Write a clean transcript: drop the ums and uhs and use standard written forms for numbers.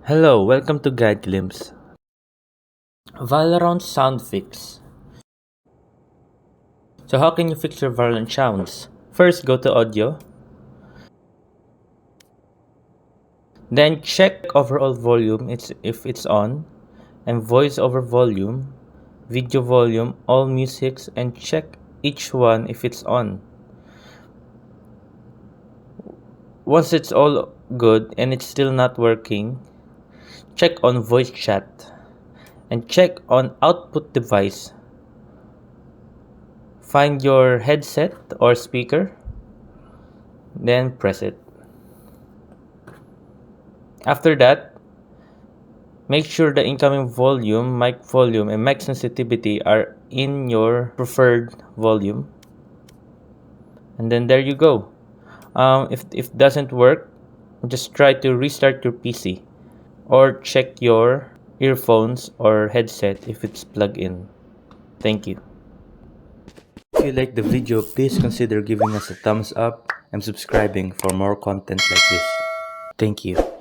Hello, welcome to Guide Glimpse. Valorant Sound Fix. So how can you fix your Valorant sounds? First, go to audio, then check overall volume if it's on, and voice over volume, video volume, all musics, and check each one if it's on. Once it's all good and it's still not working, check on voice chat and check on output device. Find your headset or speaker, then press it. After that, make sure the incoming volume, and mic sensitivity are in your preferred volume. And then there you go. If it doesn't work, just try to restart your PC or check your earphones or headset if it's plugged in. Thank you. If you like the video, please consider giving us a thumbs up and subscribing for more content like this. Thank you.